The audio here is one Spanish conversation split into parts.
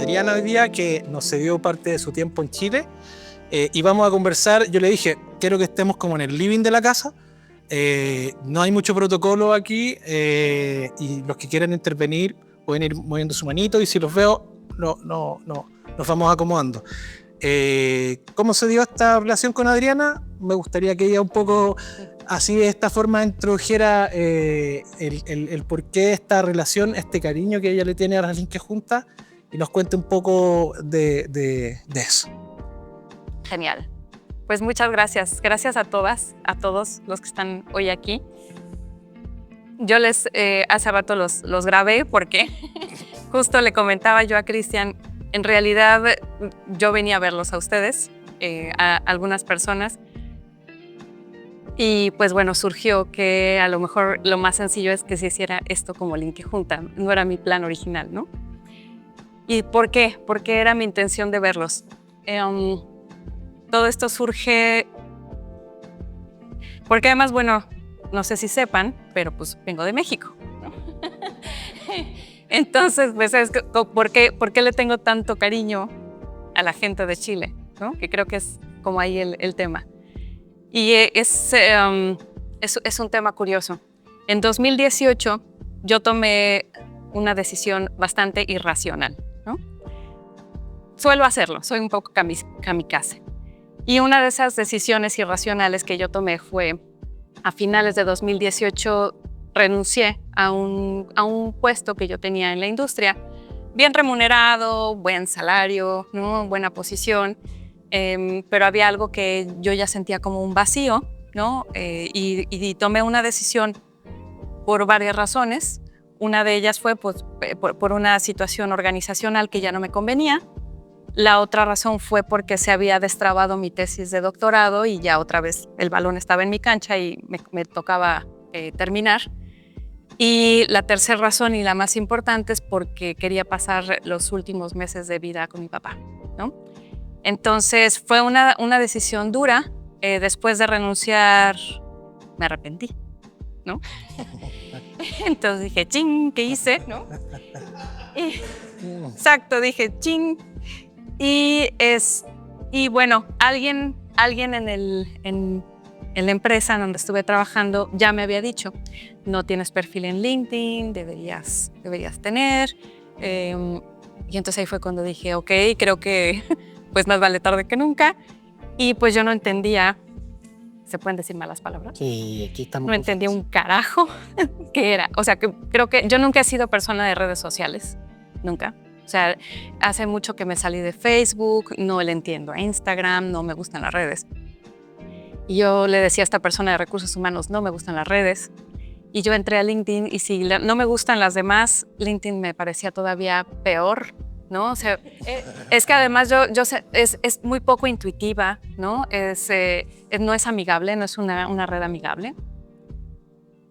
Adriana hoy día, que nos cedió parte de su tiempo en Chile. Y vamos a conversar. Yo le dije, quiero que estemos como en el living de la casa. No hay mucho protocolo aquí, y los que quieran intervenir pueden ir moviendo su manito, y si los veo, nos vamos acomodando. ¿Cómo se dio esta relación con Adriana? Me gustaría que ella un poco, así de esta forma, introdujera el porqué de esta relación, este cariño que ella le tiene a las Linke Juntas, y nos cuente un poco de eso. Genial. Pues muchas gracias. Gracias a todas, a todos los que están hoy aquí. Yo hace rato los grabé porque justo le comentaba yo a Cristian, en realidad yo venía a verlos a ustedes, a algunas personas, y pues bueno, surgió que a lo mejor lo más sencillo es que se hiciera esto como Linke Junta. No era mi plan original, ¿no? ¿Y por qué? Porque era mi intención de verlos. Todo esto surge porque además, bueno, no sé si sepan, pero pues vengo de México, ¿no? Entonces, pues, ¿por qué le tengo tanto cariño a la gente de Chile, ¿no? Que creo que es como ahí el tema. Y es un tema curioso. En 2018 yo tomé una decisión bastante irracional, ¿no? Suelo hacerlo, soy un poco kamikaze. Y una de esas decisiones irracionales que yo tomé fue, a finales de 2018, renuncié a un puesto que yo tenía en la industria, bien remunerado, buen salario, ¿no? Buena posición, pero había algo que yo ya sentía como un vacío, ¿no? Y tomé una decisión por varias razones. Una de ellas fue pues, por una situación organizacional que ya no me convenía. La otra razón fue porque se había destrabado mi tesis de doctorado y ya otra vez el balón estaba en mi cancha y me tocaba terminar. Y la tercera razón, y la más importante, es porque quería pasar los últimos meses de vida con mi papá, ¿no? Entonces fue una decisión dura. Después de renunciar, me arrepentí, ¿no? Entonces dije, ching, ¿qué hice? ¿No? Exacto, dije, ching. Y bueno, alguien en la empresa en donde estuve trabajando ya me había dicho, no tienes perfil en LinkedIn, deberías tener. Y entonces ahí fue cuando dije, ok, creo que pues más vale tarde que nunca. Y pues yo no entendía, ¿se pueden decir malas palabras? Sí, aquí estamos. No entendía un carajo qué era. O sea, que creo que yo nunca he sido persona de redes sociales, nunca. O sea, hace mucho que me salí de Facebook, no le entiendo a Instagram, no me gustan las redes. Y yo le decía a esta persona de recursos humanos, no me gustan las redes. Y yo entré a LinkedIn y si no me gustan las demás, LinkedIn me parecía todavía peor, ¿no? O sea, es que además es muy poco intuitiva, ¿no? No es amigable, no es una red amigable.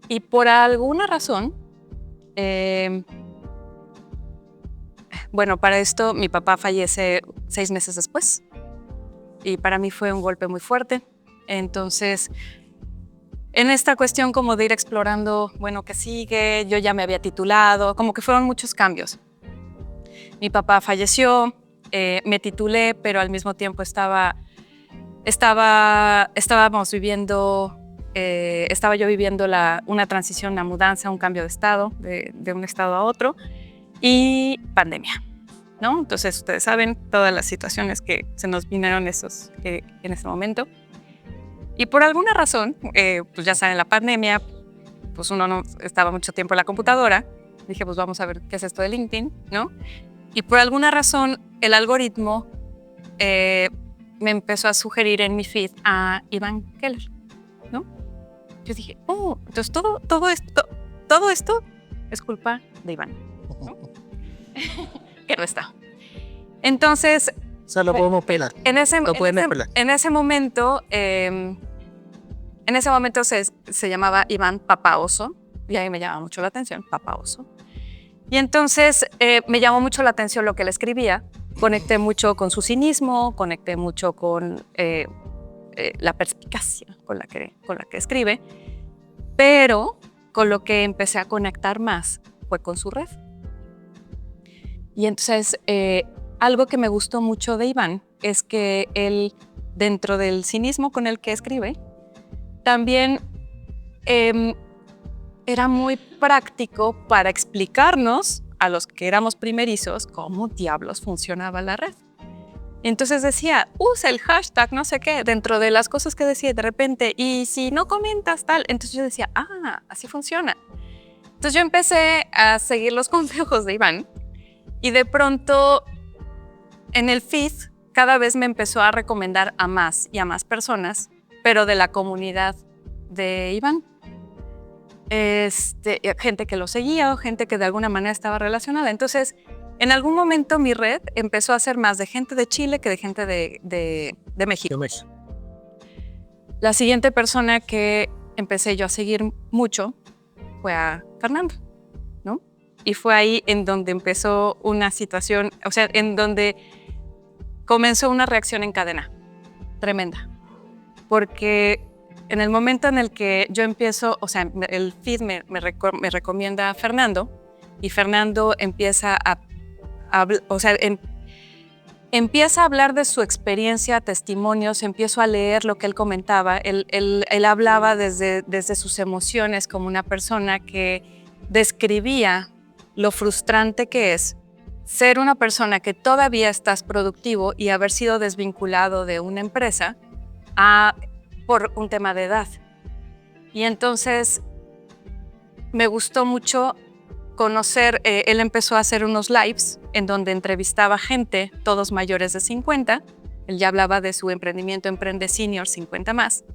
Y por alguna razón, bueno, para esto mi papá fallece 6 meses después y para mí fue un golpe muy fuerte. Entonces, en esta cuestión como de ir explorando, bueno, ¿qué sigue? Yo ya me había titulado, como que fueron muchos cambios. Mi papá falleció, me titulé, pero al mismo tiempo estaba yo viviendo una transición, una mudanza, un cambio de estado, de un estado a otro, y pandemia, ¿no? Entonces, ustedes saben todas las situaciones que se nos vinieron en ese momento. Y por alguna razón, pues ya saben, la pandemia, pues uno no estaba mucho tiempo en la computadora. Dije, pues vamos a ver qué es esto de LinkedIn, ¿no? Y por alguna razón, el algoritmo me empezó a sugerir en mi feed a Iván Keller, ¿no? Yo dije, oh, entonces todo esto es culpa de Iván, ¿no? Que no está. Entonces, O sea, lo podemos pelar. En ese momento se llamaba Iván Papaoso, y ahí me llamaba mucho la atención, Papaoso. Y entonces me llamó mucho la atención lo que él escribía. Conecté mucho con su cinismo, conecté mucho con la perspicacia con la que escribe, pero con lo que empecé a conectar más fue con su red. Y entonces algo que me gustó mucho de Iván es que él, dentro del cinismo con el que escribe, también era muy práctico para explicarnos a los que éramos primerizos cómo diablos funcionaba la red. Entonces decía, usa el hashtag, no sé qué, dentro de las cosas que decía de repente, y si no comentas tal, entonces yo decía, así funciona. Entonces yo empecé a seguir los consejos de Iván y de pronto en el feed cada vez me empezó a recomendar a más y a más personas, pero de la comunidad de Iván. Gente que lo seguía o gente que de alguna manera estaba relacionada. Entonces, en algún momento mi red empezó a ser más de gente de Chile que de gente de México. La siguiente persona que empecé yo a seguir mucho fue a Fernando, ¿no? Y fue ahí en donde empezó una situación, o sea, en donde comenzó una reacción en cadena tremenda. Porque en el momento en el que yo empiezo, o sea, el feed me recomienda a Fernando y Fernando empieza empieza a hablar de su experiencia, testimonios, empiezo a leer lo que él comentaba. Él hablaba desde sus emociones como una persona que describía lo frustrante que es ser una persona que todavía estás productivo y haber sido desvinculado de una empresa por un tema de edad. Y entonces me gustó mucho conocer, él empezó a hacer unos lives en donde entrevistaba gente, todos mayores de 50. Él ya hablaba de su emprendimiento Emprende Senior 50 más.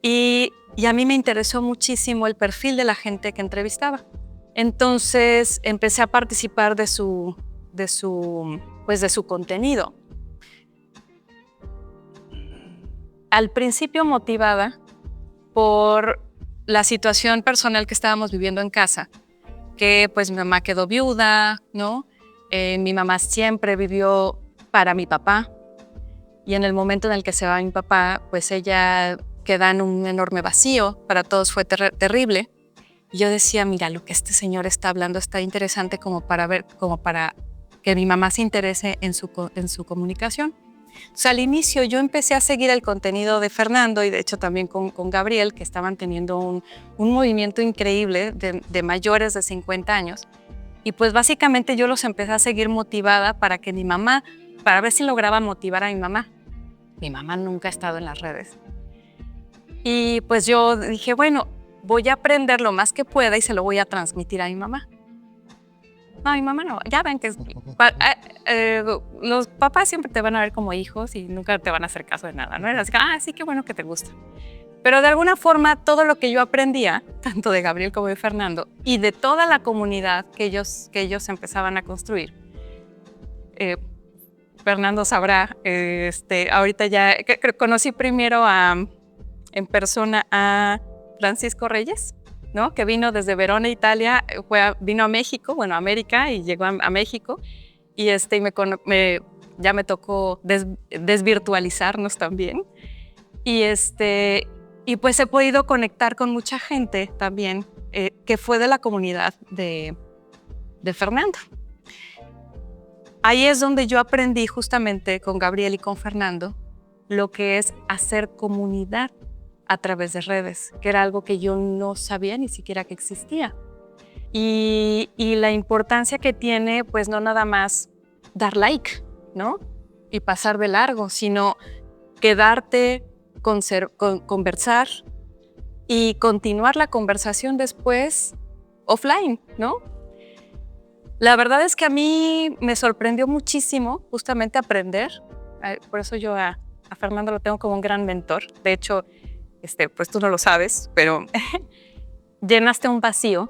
Y a mí me interesó muchísimo el perfil de la gente que entrevistaba. Entonces empecé a participar de su contenido. Al principio motivada por la situación personal que estábamos viviendo en casa, que pues mi mamá quedó viuda, ¿no? Mi mamá siempre vivió para mi papá y en el momento en el que se va mi papá, pues ella queda en un enorme vacío, para todos fue terrible. Y yo decía, mira, lo que este señor está hablando está interesante como para que mi mamá se interese en su comunicación. Entonces, al inicio yo empecé a seguir el contenido de Fernando y de hecho también con Gabriel, que estaban teniendo un movimiento increíble de mayores de 50 años. Y pues básicamente yo los empecé a seguir motivada para ver si lograba motivar a mi mamá. Mi mamá nunca ha estado en las redes. Y pues yo dije, bueno, voy a aprender lo más que pueda y se lo voy a transmitir a mi mamá. No, mi mamá no. Ya ven que los papás siempre te van a ver como hijos y nunca te van a hacer caso de nada, ¿no? Así que, sí, qué bueno que te gusta. Pero de alguna forma, todo lo que yo aprendía, tanto de Gabriel como de Fernando, y de toda la comunidad que ellos empezaban a construir, Fernando sabrá, ahorita ya conocí primero en persona a Francisco Reyes, ¿no? Que vino desde Verona, Italia, vino a México, bueno, a América, y llegó a México, y ya me tocó desvirtualizarnos también. Y pues he podido conectar con mucha gente también que fue de la comunidad de Fernando. Ahí es donde yo aprendí justamente con Gabriel y con Fernando lo que es hacer comunidad a través de redes, que era algo que yo no sabía ni siquiera que existía. Y la importancia que tiene, pues no nada más dar like, ¿no? Y pasar de largo, sino quedarte, conversar y continuar la conversación después offline, ¿no? La verdad es que a mí me sorprendió muchísimo justamente aprender. Por eso yo a Fernando lo tengo como un gran mentor. De hecho, pues tú no lo sabes, pero llenaste un vacío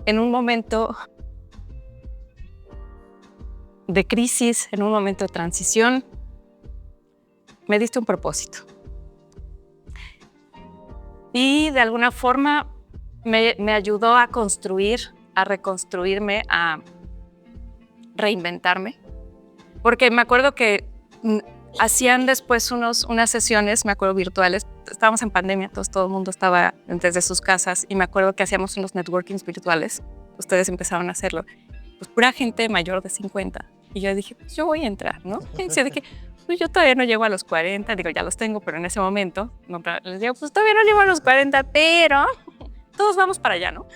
en un momento de crisis, en un momento de transición. Me diste un propósito. Y de alguna forma me ayudó a construir, a reconstruirme, a reinventarme. Porque me acuerdo que hacían después unas sesiones, me acuerdo, virtuales. Estábamos en pandemia, entonces todo el mundo estaba desde sus casas y me acuerdo que hacíamos unos networkings virtuales. Ustedes empezaron a hacerlo. pues pura gente mayor de 50. Y yo dije, pues yo voy a entrar, ¿no? Y decía de que, pues yo todavía no llego a los 40, digo, ya los tengo, pero en ese momento, no, les digo, pues todavía no llego a los 40, pero todos vamos para allá, ¿no?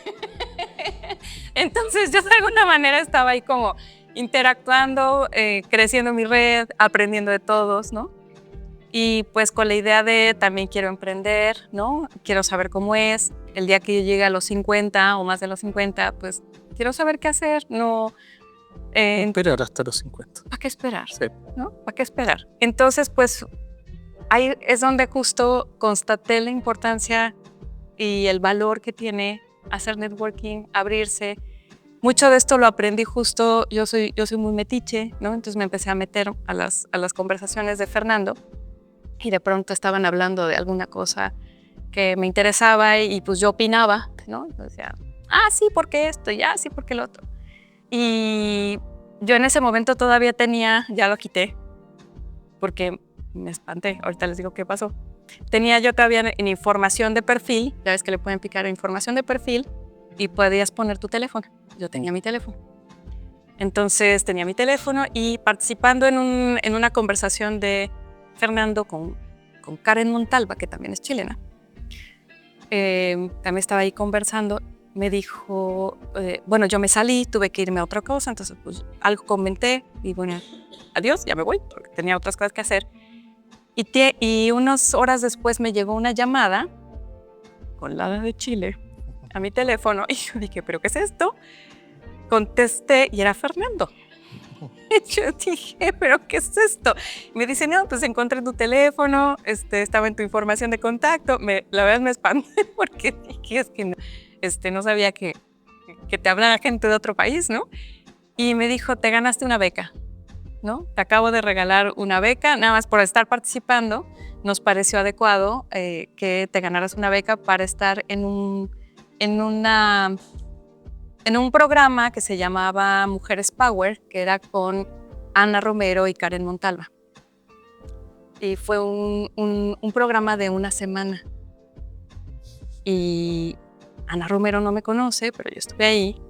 Entonces yo de alguna manera estaba ahí como interactuando, creciendo mi red, aprendiendo de todos, ¿no? Y pues con la idea de también quiero emprender, ¿no? Quiero saber cómo es. El día que yo llegue a los 50 o más de los 50, pues quiero saber qué hacer, no... esperar hasta los 50. ¿Para qué esperar? Sí. ¿No? ¿Para qué esperar? Entonces, pues ahí es donde justo constaté la importancia y el valor que tiene hacer networking, abrirse. Mucho de esto lo aprendí justo, yo soy muy metiche, ¿no? Entonces me empecé a meter a las conversaciones de Fernando y de pronto estaban hablando de alguna cosa que me interesaba y pues yo opinaba, ¿no? O sea, sí, porque esto, sí, porque lo otro. Y yo en ese momento todavía tenía, ya lo quité, porque me espanté, ahorita les digo qué pasó. Tenía yo todavía en información de perfil, ya ves que le pueden picar información de perfil y podías poner tu teléfono. Yo tenía mi teléfono. Entonces tenía mi teléfono y participando en una conversación de Fernando con Karen Montalva, que también es chilena, también estaba ahí conversando, me dijo, bueno, yo me salí, tuve que irme a otra cosa, entonces pues algo comenté y bueno, adiós, ya me voy, porque tenía otras cosas que hacer. Y unas horas después me llegó una llamada con la de Chile a mi teléfono y yo dije, ¿pero qué es esto? Contesté y era Fernando. Y yo dije, ¿pero qué es esto? Y me dice, no, pues encontré tu teléfono, estaba en tu información de contacto. La verdad me espanté porque dije, es que no sabía que te hablara gente de otro país, ¿no? Y me dijo, te ganaste una beca, ¿no? Te acabo de regalar una beca, nada más por estar participando, nos pareció adecuado que te ganaras una beca para estar en un programa que se llamaba Mujeres Power, que era con Ana Romero y Karen Montalva. Y fue un programa de una semana. Y Ana Romero no me conoce, pero yo estuve ahí,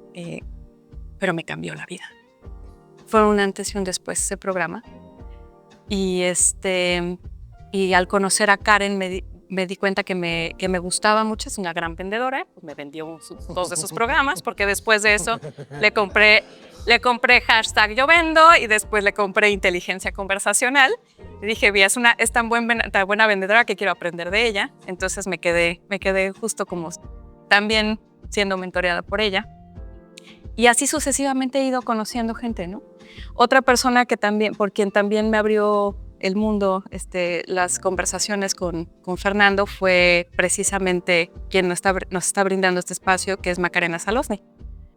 pero me cambió la vida. Fue un antes y un después ese programa. Y al conocer a Karen me di cuenta que me gustaba mucho, es una gran vendedora, pues me vendió dos de esos programas, porque después de eso le compré hashtag Yo Vendo y después le compré inteligencia conversacional. Y dije, es tan buena vendedora que quiero aprender de ella. Entonces me quedé justo como también siendo mentoreada por ella. Y así sucesivamente he ido conociendo gente, ¿no? Otra persona por quien también me abrió el mundo, las conversaciones con Fernando, fue precisamente quien nos está brindando este espacio, que es Macarena Salosny.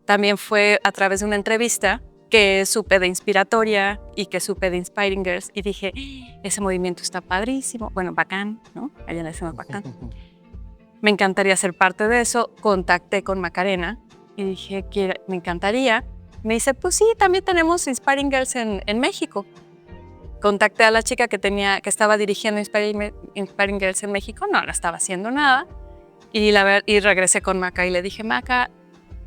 También fue a través de una entrevista que supe de Inspiratoria y que supe de Inspiring Girls y dije, ese movimiento está padrísimo, bueno, bacán, ¿no? Allá le decimos bacán. Me encantaría ser parte de eso. Contacté con Macarena y dije, me encantaría. Me dice, pues sí, también tenemos Inspiring Girls en México. Contacté a la chica que estaba dirigiendo Inspiring Girls en México, no estaba haciendo nada. Y regresé con Maca y le dije, Maca,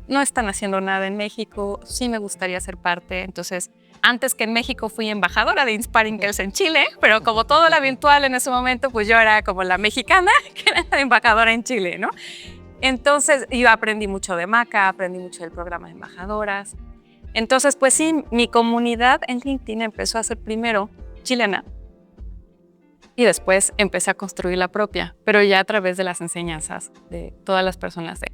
no están haciendo nada en México, sí me gustaría ser parte. Entonces, antes que en México fui embajadora de Inspiring Girls en Chile, pero como todo era virtual en ese momento, pues yo era como la mexicana que era la embajadora en Chile, ¿no? Entonces, yo aprendí mucho de Maca, aprendí mucho del programa de embajadoras. Entonces, pues sí, mi comunidad en LinkedIn empezó a ser primero chilena y después empecé a construir la propia, pero ya a través de las enseñanzas de todas las personas de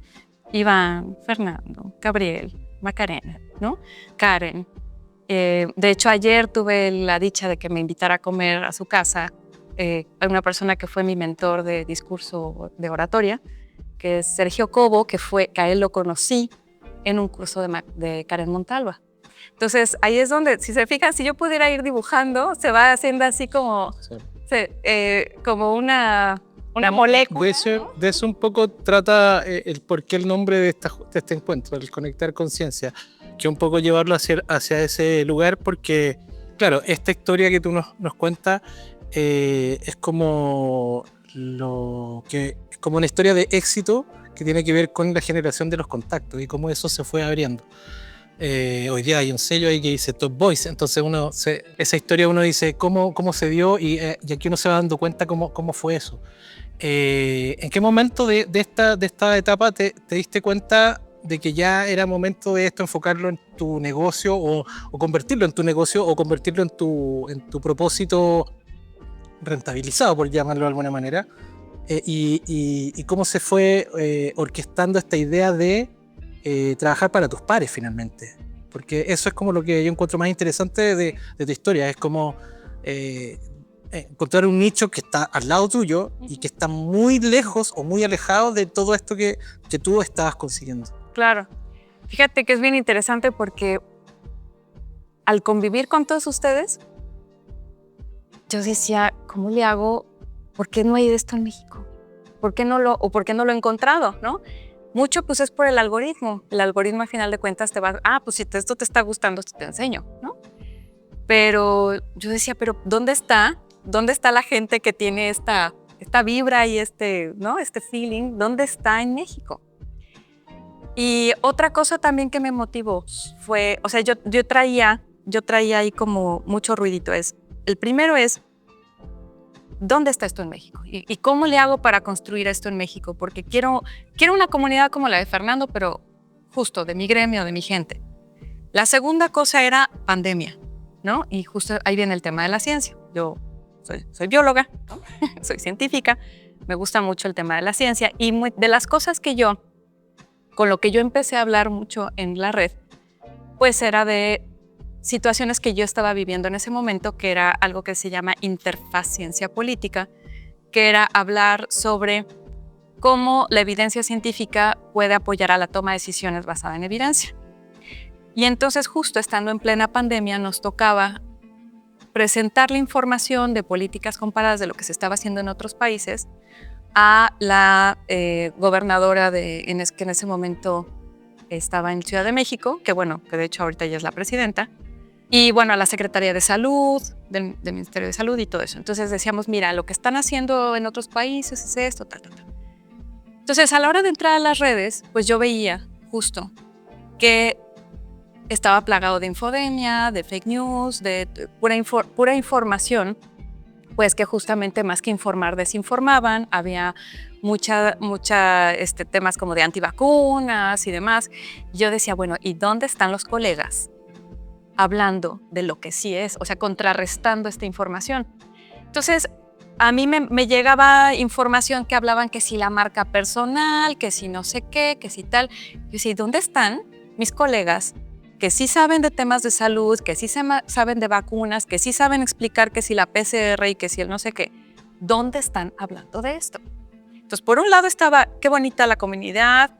Iván, Fernando, Gabriel, Macarena, ¿no? Karen. De hecho, ayer tuve la dicha de que me invitara a comer a su casa a una persona que fue mi mentor de discurso de oratoria, que es Sergio Cobo, que a él lo conocí en un curso de Karen Montalva. Entonces, ahí es donde, si se fijan, si yo pudiera ir dibujando, se va haciendo así como, como una molécula. De eso un poco trata el por qué el nombre de este encuentro, el conectar conciencia, que un poco llevarlo hacia ese lugar, porque, claro, esta historia que tú nos cuentas es como una historia de éxito que tiene que ver con la generación de los contactos y cómo eso se fue abriendo. Hoy día hay un sello ahí que dice Top Voice, entonces esa historia uno dice cómo se dio y aquí uno se va dando cuenta cómo fue eso. ¿En qué momento de esta etapa te diste cuenta de que ya era momento de esto, enfocarlo en tu negocio o convertirlo en tu negocio o convertirlo en tu propósito rentabilizado, por llamarlo de alguna manera? Y cómo se fue orquestando esta idea de trabajar para tus pares finalmente, porque eso es como lo que yo encuentro más interesante de tu historia, es como encontrar un nicho que está al lado tuyo y que está muy lejos o muy alejado de todo esto que tú estabas consiguiendo. Claro. Fíjate que es bien interesante porque al convivir con todos ustedes, yo decía, ¿cómo le hago? ¿Por qué no hay de esto en México? ¿Por qué no lo he encontrado, no? Mucho pues es por el algoritmo. El algoritmo al final de cuentas te va, pues si esto te está gustando, te enseño, ¿no? Pero yo decía, pero ¿dónde está? ¿Dónde está la gente que tiene esta vibra y ¿no? este feeling? ¿Dónde está en México? Y otra cosa también que me motivó fue, o sea, yo traía ahí como mucho ruidito. El primero es, ¿dónde está esto en México? ¿Y cómo le hago para construir esto en México? Porque quiero una comunidad como la de Fernando, pero justo de mi gremio, de mi gente. La segunda cosa era pandemia, ¿no? Y justo ahí viene el tema de la ciencia. Yo soy bióloga, ¿no? Soy científica, me gusta mucho el tema de la ciencia y de las cosas con lo que yo empecé a hablar mucho en la red, pues era de situaciones que yo estaba viviendo en ese momento, que era algo que se llama interfaz ciencia política, que era hablar sobre cómo la evidencia científica puede apoyar a la toma de decisiones basada en evidencia. Y entonces, justo estando en plena pandemia, nos tocaba presentar la información de políticas comparadas de lo que se estaba haciendo en otros países a la gobernadora que en ese momento estaba en Ciudad de México, que de hecho ahorita ella es la presidenta, y a la Secretaría de Salud, del Ministerio de Salud y todo eso. Entonces decíamos, mira, lo que están haciendo en otros países es esto, tal. Entonces, a la hora de entrar a las redes, pues yo veía justo que estaba plagado de infodemia, de fake news, de pura información, pues que justamente más que informar, desinformaban. Había mucha temas como de antivacunas y demás. Yo decía, bueno, ¿y dónde están los colegas hablando de lo que sí es? O sea, contrarrestando esta información. Entonces, a mí me llegaba información que hablaban que si la marca personal, que si no sé qué, que si tal. Yo decía, ¿dónde están mis colegas que sí saben de temas de salud, que sí saben de vacunas, que sí saben explicar que si la PCR y que si el no sé qué? ¿Dónde están hablando de esto? Entonces, por un lado estaba, qué bonita la comunidad,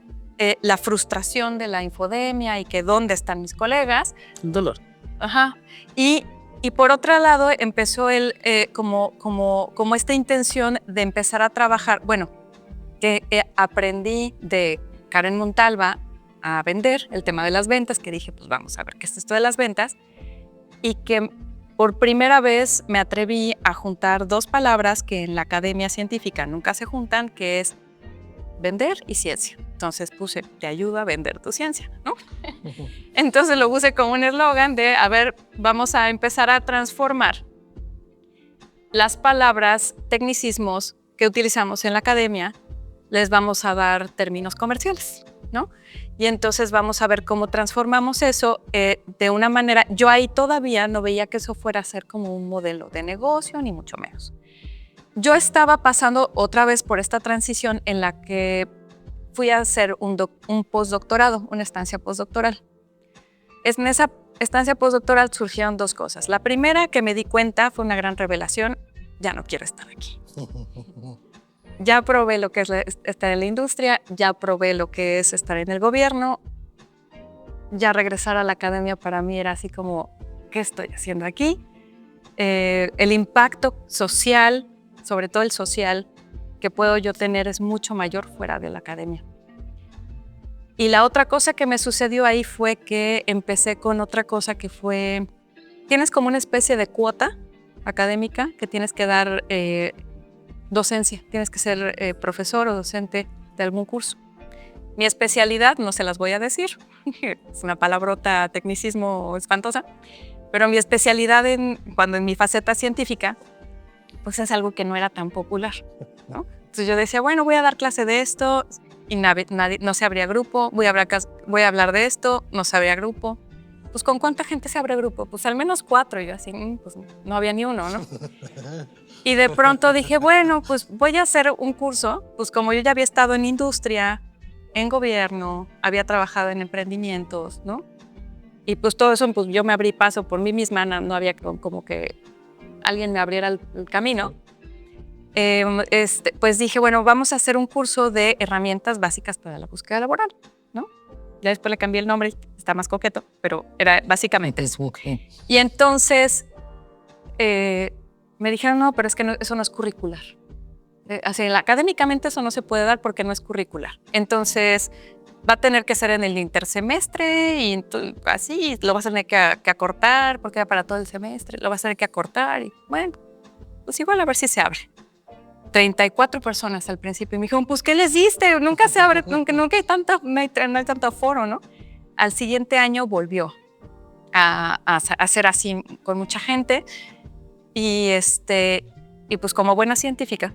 la frustración de la infodemia y que dónde están mis colegas. El dolor. Ajá. Y por otro lado empezó como esta intención de empezar a trabajar, que aprendí de Karen Montalva a vender, el tema de las ventas, que dije, pues vamos a ver qué es esto de las ventas, y que por primera vez me atreví a juntar dos palabras que en la academia científica nunca se juntan, que es vender y ciencia. Entonces puse, te ayudo a vender tu ciencia, ¿no? Entonces lo puse como un eslogan de, a ver, vamos a empezar a transformar las palabras, tecnicismos que utilizamos en la academia, les vamos a dar términos comerciales, ¿no? Y entonces vamos a ver cómo transformamos eso de una manera. Yo ahí todavía no veía que eso fuera a ser como un modelo de negocio, ni mucho menos. Yo estaba pasando otra vez por esta transición en la que fui a hacer un postdoctorado, una estancia postdoctoral. En esa estancia postdoctoral surgieron dos cosas. La primera que me di cuenta fue una gran revelación, ya no quiero estar aquí. Ya probé lo que es estar en la industria, ya probé lo que es estar en el gobierno, ya regresar a la academia para mí era así como, ¿qué estoy haciendo aquí? El impacto social, sobre todo el social, que puedo yo tener es mucho mayor fuera de la academia. Y la otra cosa que me sucedió ahí fue que empecé con otra cosa que fue, tienes como una especie de cuota académica que tienes que dar docencia, tienes que ser profesor o docente de algún curso. Mi especialidad, no se las voy a decir, es una palabrota, tecnicismo espantosa, pero mi especialidad cuando en mi faceta científica, pues es algo que no era tan popular, ¿no? Entonces yo decía, bueno, voy a dar clase de esto y no se abría grupo, voy a hablar de esto, no se abría grupo. Pues ¿con cuánta gente se abre grupo? Pues al menos 4. Y yo así, pues no había ni uno, ¿no? Y de pronto dije, bueno, pues voy a hacer un curso, pues como yo ya había estado en industria, en gobierno, había trabajado en emprendimientos, ¿no? Y pues todo eso, pues yo me abrí paso por mí misma, no había como que alguien me abriera el camino. Pues dije, bueno, vamos a hacer un curso de herramientas básicas para la búsqueda laboral, ¿no? Ya después le cambié el nombre, está más coqueto, pero era básicamente eso. Y entonces me dijeron, no, pero es que eso no es curricular. Así, académicamente eso no se puede dar porque no es curricular. Entonces va a tener que ser en el intersemestre y así lo vas a tener que acortar porque era para todo el semestre. Lo vas a tener que acortar y bueno, pues igual a ver si se abre. 34 personas al principio y me dijeron, pues ¿qué les diste? Nunca se abre, nunca no hay tanto aforo, ¿no? Al siguiente año volvió a hacer así con mucha gente y pues como buena científica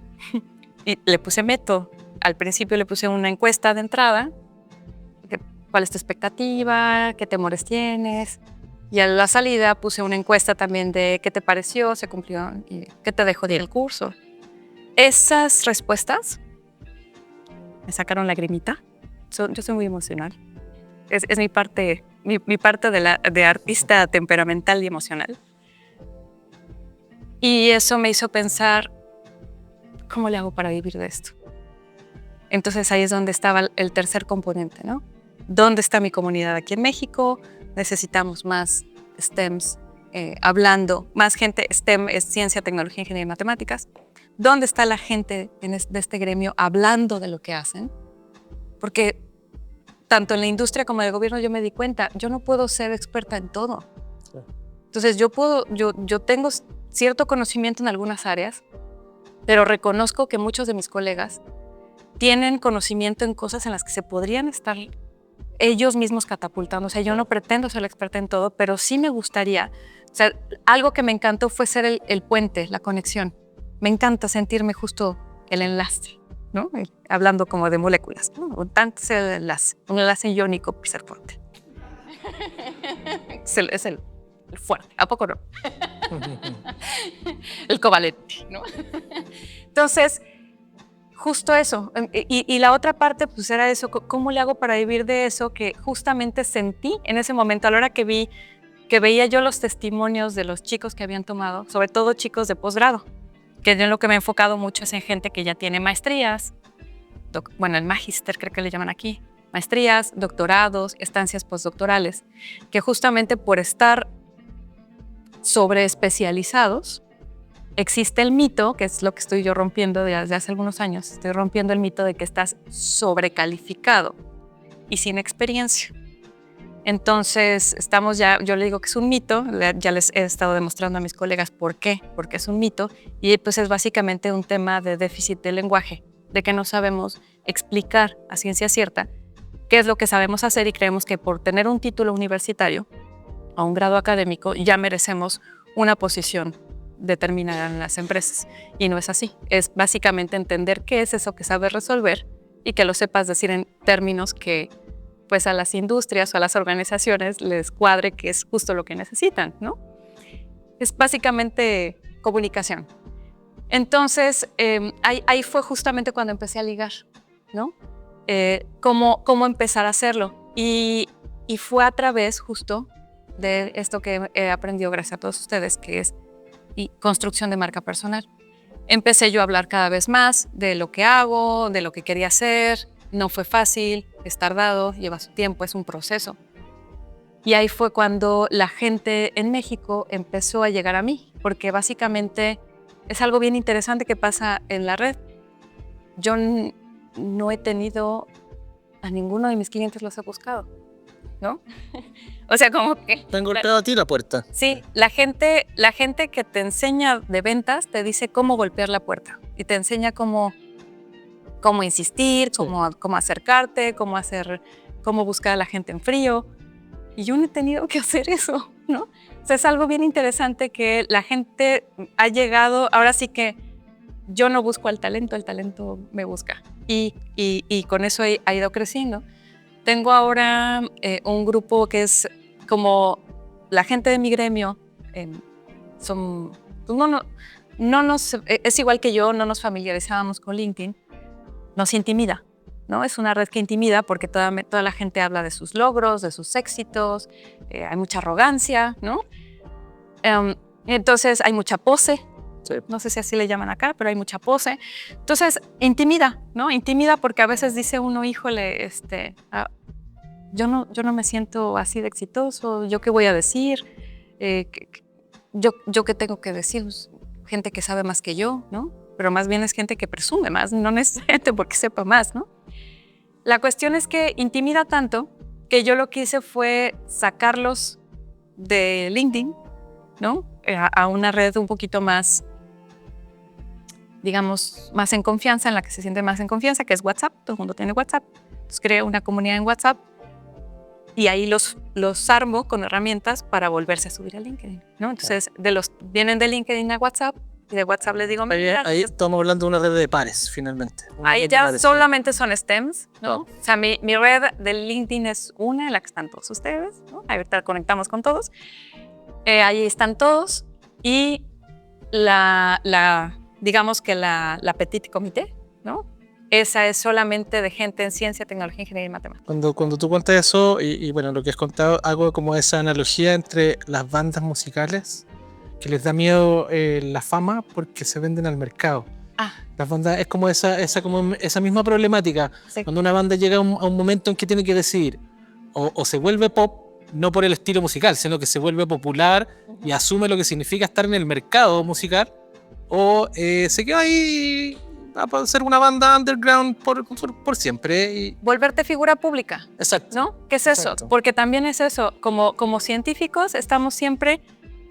y le puse método. Al principio le puse una encuesta de entrada, cuál es tu expectativa, qué temores tienes, y a la salida puse una encuesta también de qué te pareció, se cumplió y qué te dejó del curso. Esas respuestas me sacaron lagrimita. Yo soy muy emocional. Es mi parte de artista temperamental y emocional. Y eso me hizo pensar, ¿cómo le hago para vivir de esto? Entonces ahí es donde estaba el tercer componente, ¿no? ¿Dónde está mi comunidad aquí en México? Necesitamos más STEMs hablando, más gente. STEM es ciencia, tecnología, ingeniería y matemáticas. ¿Dónde está la gente de este gremio hablando de lo que hacen? Porque tanto en la industria como en el gobierno yo me di cuenta, yo no puedo ser experta en todo. Entonces yo tengo cierto conocimiento en algunas áreas, pero reconozco que muchos de mis colegas tienen conocimiento en cosas en las que se podrían estar ellos mismos catapultando. O sea, yo no pretendo ser la experta en todo, pero sí me gustaría. O sea, algo que me encantó fue ser el puente, la conexión. Me encanta sentirme justo el enlace, ¿no? Hablando como de moléculas, ¿no? Un enlace iónico perforante. Es el fuerte, ¿a poco no? El covalente, ¿no? Entonces, justo eso. Y la otra parte, pues era eso, ¿cómo le hago para vivir de eso? Que justamente sentí en ese momento, a la hora que veía yo los testimonios de los chicos que habían tomado, sobre todo chicos de posgrado, que yo en lo que me he enfocado mucho es en gente que ya tiene maestrías, el magíster creo que le llaman aquí, maestrías, doctorados, estancias postdoctorales, que justamente por estar sobreespecializados, existe el mito, que es lo que estoy yo rompiendo desde hace algunos años, estoy rompiendo el mito de que estás sobrecalificado y sin experiencia. Entonces, yo le digo que es un mito, ya les he estado demostrando a mis colegas por qué, porque es un mito, y pues es básicamente un tema de déficit de lenguaje, de que no sabemos explicar a ciencia cierta qué es lo que sabemos hacer y creemos que por tener un título universitario o un grado académico ya merecemos una posición determinada en las empresas. Y no es así. Es básicamente entender qué es eso que sabes resolver y que lo sepas decir en términos que pues a las industrias o a las organizaciones les cuadre que es justo lo que necesitan, ¿no? Es básicamente comunicación. Entonces, ahí fue justamente cuando empecé a ligar, ¿no? Cómo empezar a hacerlo. Y fue a través justo de esto que he aprendido gracias a todos ustedes, que es construcción de marca personal. Empecé yo a hablar cada vez más de lo que hago, de lo que quería hacer. No fue fácil, es tardado, lleva su tiempo, es un proceso. Y ahí fue cuando la gente en México empezó a llegar a mí, porque básicamente es algo bien interesante que pasa en la red. Yo no he tenido a ninguno de mis clientes los he buscado, ¿no? O sea, como que... ¿Te han golpeado a ti la puerta? Sí, la gente que te enseña de ventas te dice cómo golpear la puerta y te enseña cómo cómo insistir, cómo acercarte, cómo buscar a la gente en frío. Y yo no he tenido que hacer eso, ¿no? O sea, es algo bien interesante que la gente ha llegado, ahora sí que yo no busco al talento, el talento me busca. Y con eso ha ido creciendo. Tengo ahora un grupo que es como la gente de mi gremio, son, pues es igual que yo, no nos familiarizábamos con LinkedIn, nos intimida, ¿no? Es una red que intimida porque toda la gente habla de sus logros, de sus éxitos, hay mucha arrogancia, ¿no? Entonces hay mucha pose, no sé si así le llaman acá, pero hay mucha pose. Entonces intimida, ¿no? Intimida porque a veces dice uno, híjole, yo no me siento así de exitoso, ¿yo qué voy a decir? ¿Yo qué tengo que decir? Pues, gente que sabe más que yo, ¿no? Pero más bien es gente que presume más, no necesariamente porque sepa más, ¿no? La cuestión es que intimida tanto que yo lo que hice fue sacarlos de LinkedIn, ¿no? A una red un poquito más, digamos, más en confianza, en la que se siente más en confianza, que es WhatsApp. Todo el mundo tiene WhatsApp. Entonces creé una comunidad en WhatsApp y ahí los armo con herramientas para volverse a subir a LinkedIn, ¿no? Entonces, vienen de LinkedIn a WhatsApp y de WhatsApp les digo, mira, Ahí estamos hablando de una red de pares, finalmente. Ahí ya solamente son stems, ¿no? O sea, mi red de LinkedIn es una en la que están todos ustedes, ¿no? Ahorita conectamos con todos. Ahí están todos y digamos que la petit comité, ¿no? Esa es solamente de gente en ciencia, tecnología, ingeniería y matemáticas. Cuando tú cuentas eso, y bueno, lo que has contado, hago como esa analogía entre las bandas musicales, que les da miedo la fama porque se venden al mercado. Las bandas es como esa misma problemática. Sí. Cuando una banda llega a un momento en que tiene que decidir, o se vuelve pop, no por el estilo musical, sino que se vuelve popular y asume lo que significa estar en el mercado musical, o se queda ahí a ser una banda underground por siempre. Y... volverte figura pública. Exacto. ¿No? ¿Qué es eso? Exacto. Porque también es eso, como científicos estamos siempre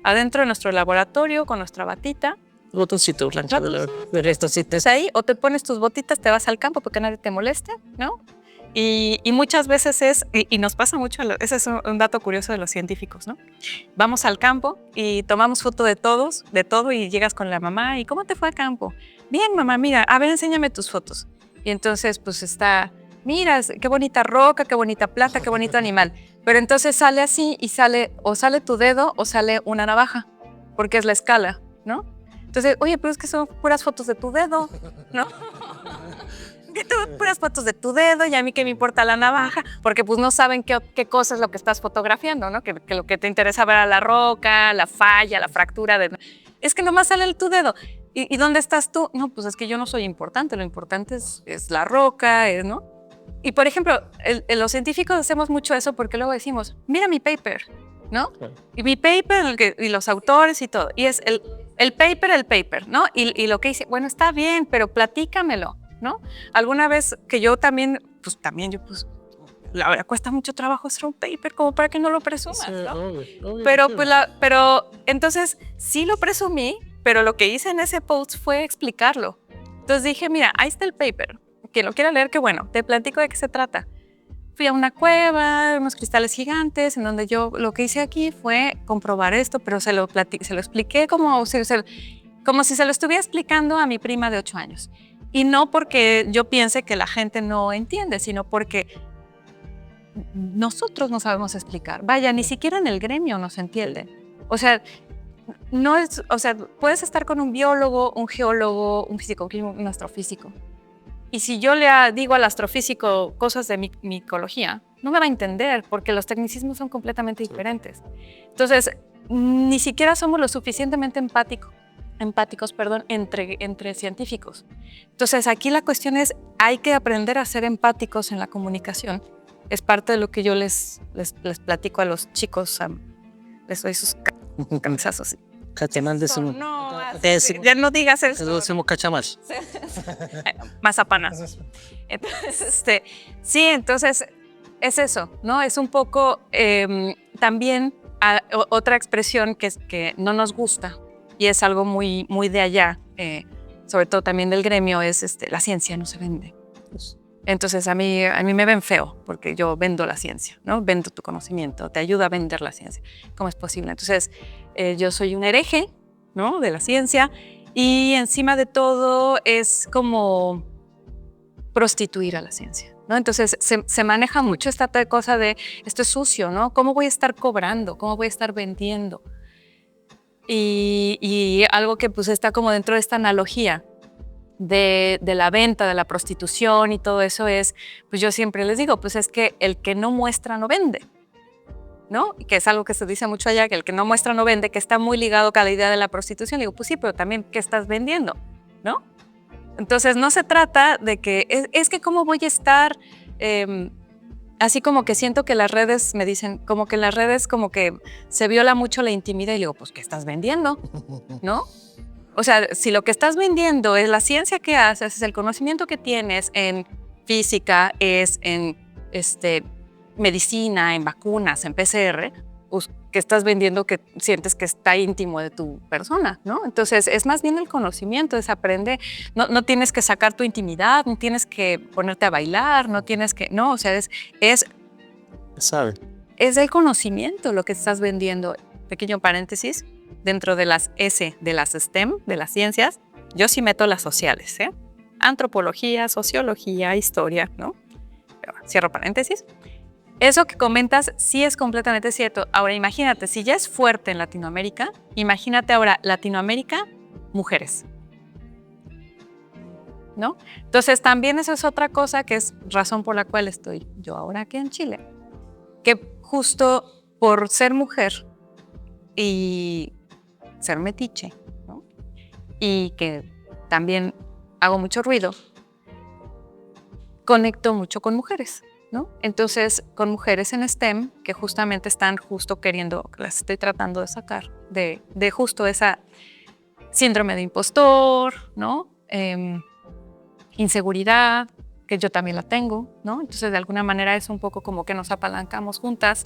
adentro de nuestro laboratorio con nuestra batita. Botoncito blanco. Estás ahí, o te pones tus botitas, te vas al campo porque nadie te molesta, ¿no? Y muchas veces y nos pasa mucho, ese es un dato curioso de los científicos, ¿no? Vamos al campo y tomamos foto de todo, y llegas con la mamá, ¿y cómo te fue al campo? Bien, mamá, mira, a ver, enséñame tus fotos. Y entonces, pues mira, qué bonita roca, qué bonita planta, qué bonito animal. Pero entonces sale así y sale tu dedo o sale una navaja, porque es la escala, ¿no? Entonces, oye, pero es que son puras fotos de tu dedo, ¿no? Que tú puras fotos de tu dedo y a mí qué me importa la navaja, porque pues no saben qué cosa es lo que estás fotografiando, ¿no? Que lo que te interesa ver a la roca, la falla, la fractura. Es que nomás sale tu dedo. ¿Y dónde estás tú? No, pues es que yo no soy importante, lo importante es la roca, ¿no? Y por ejemplo, los científicos hacemos mucho eso porque luego decimos, mira mi paper, ¿no? Y mi paper, y los autores y todo. Y es el paper, ¿no? Y lo que dice, bueno, está bien, pero platícamelo, ¿no? Alguna vez que yo también, la verdad cuesta mucho trabajo hacer un paper como para que no lo presumas, ¿no? Obvio, pero entonces sí lo presumí, pero lo que hice en ese post fue explicarlo. Entonces dije, mira, ahí está el paper. Quien lo quiera leer, qué bueno, te platico de qué se trata. Fui a una cueva, unos cristales gigantes, en donde yo lo que hice aquí fue comprobar esto, pero se lo expliqué como si se lo estuviera explicando a mi prima de 8 años. Y no porque yo piense que la gente no entiende, sino porque nosotros no sabemos explicar. Vaya, ni siquiera en el gremio nos entiende. O sea, puedes estar con un biólogo, un geólogo, un físico, un astrofísico. Y si yo le digo al astrofísico cosas de micología, no me va a entender porque los tecnicismos son completamente diferentes. Entonces, ni siquiera somos lo suficientemente empáticos, entre científicos. Entonces, aquí la cuestión es, hay que aprender a ser empáticos en la comunicación. Es parte de lo que yo les platico a los chicos. Les doy sus cabezazos. Cachamal de su... No, ya no digas eso. Eso decimos cachamal. Mazapanas. Entonces, sí, entonces es eso, ¿no? Es un poco también otra expresión que no nos gusta y es algo muy, muy de allá, sobre todo también del gremio, es la ciencia no se vende, Entonces a mí me ven feo porque yo vendo la ciencia, ¿no? Vendo tu conocimiento, te ayudo a vender la ciencia. ¿Cómo es posible? Entonces yo soy un hereje, ¿no? De la ciencia y encima de todo es como prostituir a la ciencia, ¿no? Entonces se maneja mucho esta cosa de esto es sucio, ¿no? ¿Cómo voy a estar cobrando? ¿Cómo voy a estar vendiendo? Y algo que pues está como dentro de esta analogía de la venta, de la prostitución y todo eso es, pues yo siempre les digo, pues es que el que no muestra no vende, ¿no? Que es algo que se dice mucho allá, que el que no muestra no vende, que está muy ligado a la idea de la prostitución. Digo, pues sí, pero también, ¿qué estás vendiendo? ¿No? Entonces no se trata de que, es que cómo voy a estar, así como que siento que las redes me dicen, como que en las redes como que se viola mucho la intimidad y digo, pues ¿qué estás vendiendo? ¿No? O sea, si lo que estás vendiendo es la ciencia que haces, es el conocimiento que tienes en física, es en medicina, en vacunas, en PCR, pues, que estás vendiendo que sientes que está íntimo de tu persona, ¿no? Entonces, es más bien el conocimiento, es aprender. No tienes que sacar tu intimidad, no tienes que ponerte a bailar, no tienes que... No, o sea, ¿Sabe? Es el conocimiento lo que estás vendiendo. Pequeño paréntesis. Dentro de las S, de las STEM, de las ciencias, yo sí meto las sociales, ¿eh? Antropología, sociología, historia, ¿no? Pero, cierro paréntesis. Eso que comentas sí es completamente cierto. Ahora imagínate, si ya es fuerte en Latinoamérica, imagínate ahora Latinoamérica, mujeres, ¿no? Entonces también eso es otra cosa que es razón por la cual estoy yo ahora aquí en Chile. Que justo por ser mujer y ser metiche, ¿no? Y que también hago mucho ruido, conecto mucho con mujeres, ¿no? Entonces, con mujeres en STEM que justamente están justo queriendo, las estoy tratando de sacar de justo esa síndrome de impostor, ¿no? Inseguridad, que yo también la tengo, ¿no? Entonces, de alguna manera es un poco como que nos apalancamos juntas.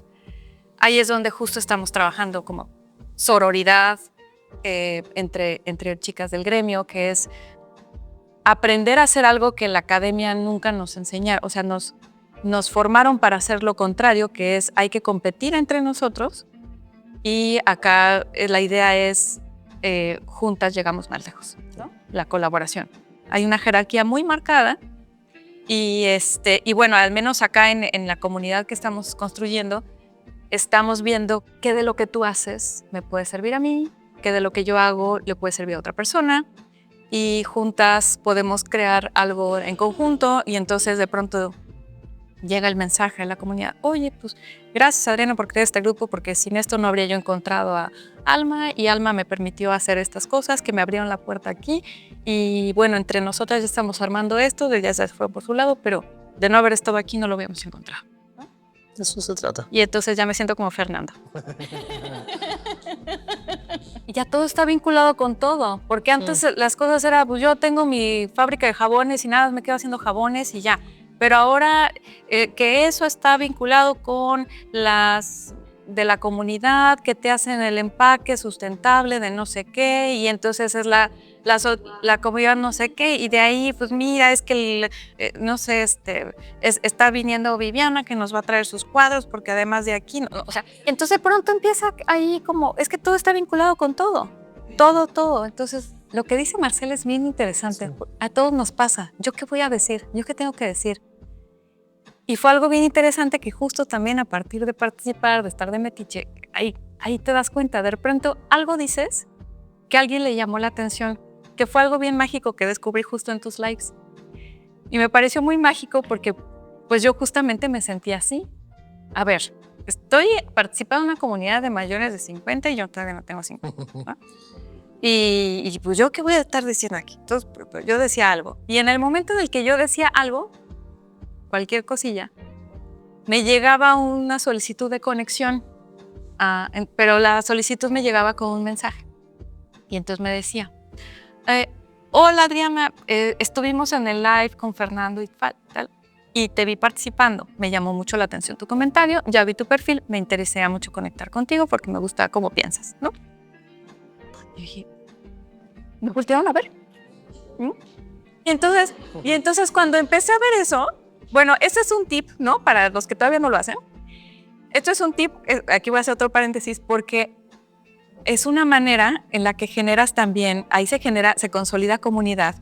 Ahí es donde justo estamos trabajando como sororidad, entre chicas del gremio, que es aprender a hacer algo que en la academia nunca nos enseñaron. O sea, nos formaron para hacer lo contrario, que es hay que competir entre nosotros y acá la idea es juntas llegamos más lejos, ¿no? La colaboración. Hay una jerarquía muy marcada y bueno, al menos acá en la comunidad que estamos construyendo, estamos viendo qué de lo que tú haces me puede servir a mí, qué de lo que yo hago le puede servir a otra persona y juntas podemos crear algo en conjunto y entonces de pronto llega el mensaje a la comunidad, oye, pues gracias Adriana por crear este grupo porque sin esto no habría yo encontrado a Alma y Alma me permitió hacer estas cosas que me abrieron la puerta aquí y bueno, entre nosotras ya estamos armando esto, ella se fue por su lado, pero de no haber estado aquí no lo hubiéramos encontrado. De eso se trata. Y entonces ya me siento como Fernando. Y ya todo está vinculado con todo, porque antes las cosas eran, pues yo tengo mi fábrica de jabones y nada, me quedo haciendo jabones y ya. Pero ahora que eso está vinculado con las de la comunidad que te hacen el empaque sustentable de no sé qué y entonces es la comunidad no sé qué y de ahí pues mira es que no sé está viniendo Viviana que nos va a traer sus cuadros porque además de aquí o sea entonces pronto empieza ahí como es que todo está vinculado con todo entonces lo que dice Marcela es bien interesante. Sí. A todos nos pasa. ¿Yo qué voy a decir? ¿Yo qué tengo que decir? Y fue algo bien interesante que justo también a partir de participar, de estar de metiche, ahí te das cuenta, de pronto algo dices que a alguien le llamó la atención, que fue algo bien mágico que descubrí justo en tus lives. Y me pareció muy mágico porque pues yo justamente me sentí así. A ver, estoy participando en una comunidad de mayores de 50 y yo todavía no tengo 50, ¿no? Y pues yo qué voy a estar diciendo aquí. Entonces pues, yo decía algo. Y en el momento en el que yo decía algo, cualquier cosilla, me llegaba una solicitud de conexión, pero la solicitud me llegaba con un mensaje. Y entonces me decía, hola Adriana, estuvimos en el live con Fernando y tal, y te vi participando. Me llamó mucho la atención tu comentario, ya vi tu perfil, me interesaba mucho conectar contigo porque me gusta cómo piensas, ¿no? Y dije, ¿me voltearon a ver? ¿Mm? Y entonces cuando empecé a ver eso, bueno, ese es un tip, ¿no? Para los que todavía no lo hacen. Esto es un tip, aquí voy a hacer otro paréntesis, porque es una manera en la que generas también, ahí se consolida comunidad,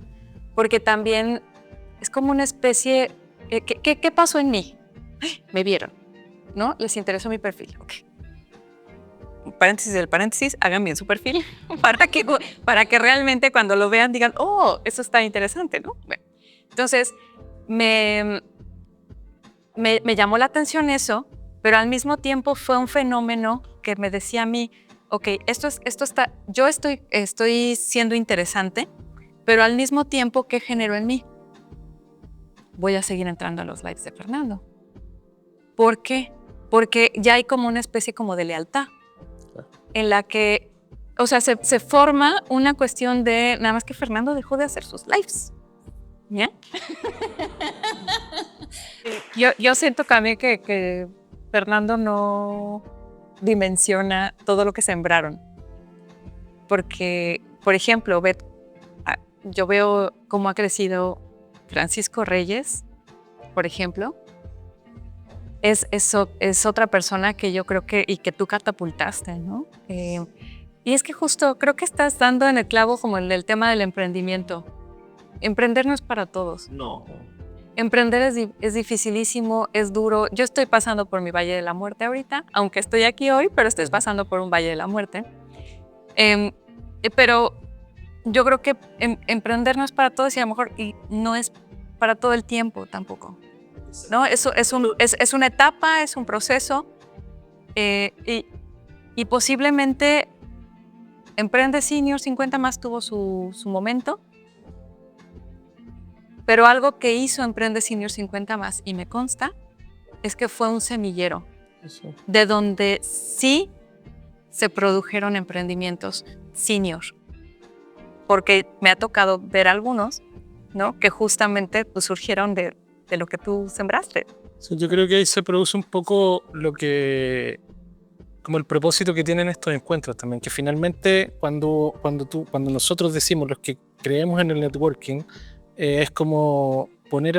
porque también es como una especie, ¿qué pasó en mí? Me vieron, ¿no? Les interesó mi perfil. Okay. Paréntesis del paréntesis, hagan bien su perfil para que realmente cuando lo vean digan, oh, eso está interesante, ¿no? Bueno, entonces, me llamó la atención eso, pero al mismo tiempo fue un fenómeno que me decía a mí, ok, esto está, yo estoy siendo interesante, pero al mismo tiempo, ¿qué generó en mí? Voy a seguir entrando a los lives de Fernando. ¿Por qué? Porque ya hay como una especie como de lealtad en la que, o sea, se forma una cuestión de, nada más que Fernando dejó de hacer sus lives. ¿Ya? Yo siento también que Fernando no dimensiona todo lo que sembraron. Porque, por ejemplo, yo veo cómo ha crecido Francisco Reyes, por ejemplo. Es otra persona que yo creo y que tú catapultaste, ¿no? Y es que justo creo que estás dando en el clavo como el tema del emprendimiento. Emprender no es para todos. No. Emprender es dificilísimo, es duro. Yo estoy pasando por mi Valle de la Muerte ahorita, aunque estoy aquí hoy, pero estoy pasando por un Valle de la Muerte. Pero yo creo que emprender no es para todos y a lo mejor no es para todo el tiempo tampoco. ¿No? Eso es una etapa, es un proceso y posiblemente Emprende Senior 50 más tuvo su momento, pero algo que hizo Emprende Senior 50 más, y me consta, es que fue un semillero de donde sí se produjeron emprendimientos senior, porque me ha tocado ver algunos, ¿no? Que justamente pues, surgieron de lo que tú sembraste. Sí, yo creo que ahí se produce un poco como el propósito que tienen estos encuentros también, que finalmente cuando nosotros decimos, los que creemos en el networking, es como poner